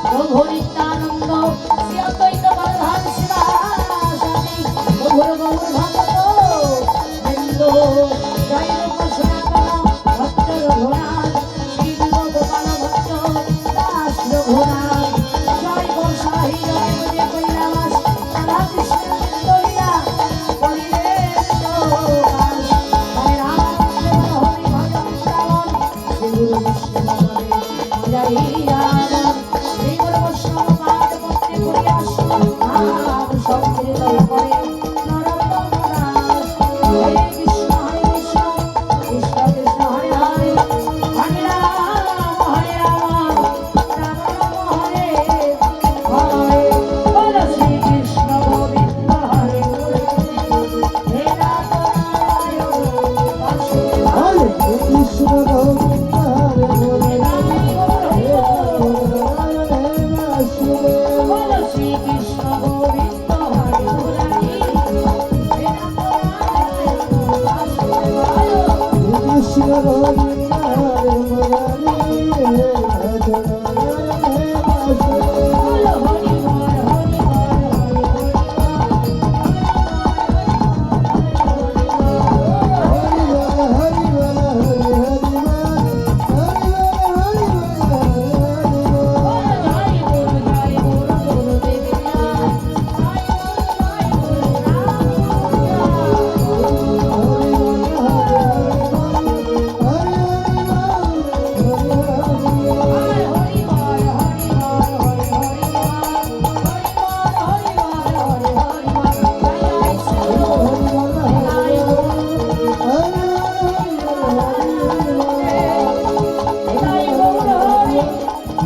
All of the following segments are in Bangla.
প্রভু নিত্যানন্দ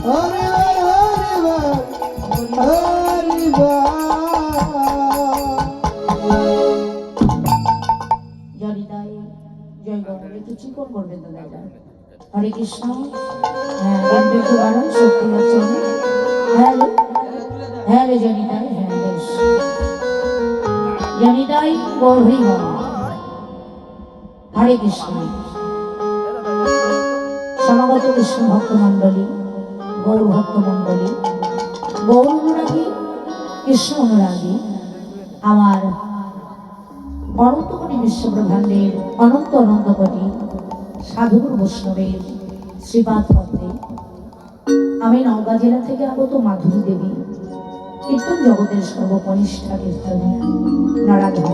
হরি বল হরি বল। জনিতাই জয় গৌর একটু চিকন করবেন দাদা। হরে কৃষ্ণ। হ্যাঁ গানটা একটু বাড়ান, শক্তি আছে। হ্যাঁ হ্যাঁ রে জনিতাই, হ্যাঁ বেশ। জনিতাই গৌর হরি বল। হরে কৃষ্ণ। সমাগত কৃষ্ণ ভক্ত মন্ডলী, গৌর ভক্ত মন্ডলী, গৌর অনুরাগী, কৃষ্ণ অনুরাগী, আমার অনন্ত কোটি বিশ্বব্রহ্মাণ্ডের অনন্ত অনন্ত কোটি সাধুগুরু বৈষ্ণবের শ্রীপাদ পত্রে আমি নওগাঁ জেলা থেকে আগত মাধুরী দেবী, কীর্তন জগতের সর্বকনিষ্ঠা কীর্তনী নারাধন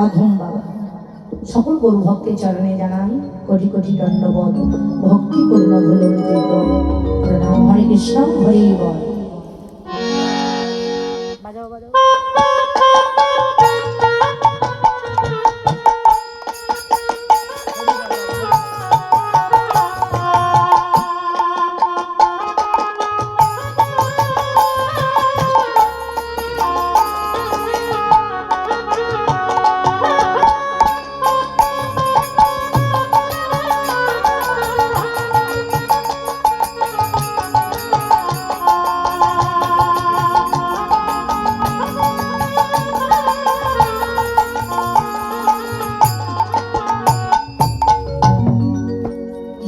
অধম বাবা, সকল গরু ভক্তের চরণে জানাই কোটি কোটি দণ্ডবত ভক্তি পূর্ণ ভুলঙ্কিত প্রণাম। হরে কৃষ্ণ হরি বল। বাজাও বাজাও।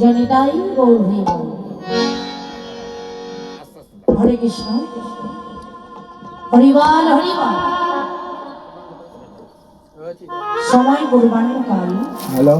জনিতাই গৌর হরি বল। হরে কৃষ্ণ হরিবল হরিবল। সময় গুরুবাণী কাল। হ্যালো।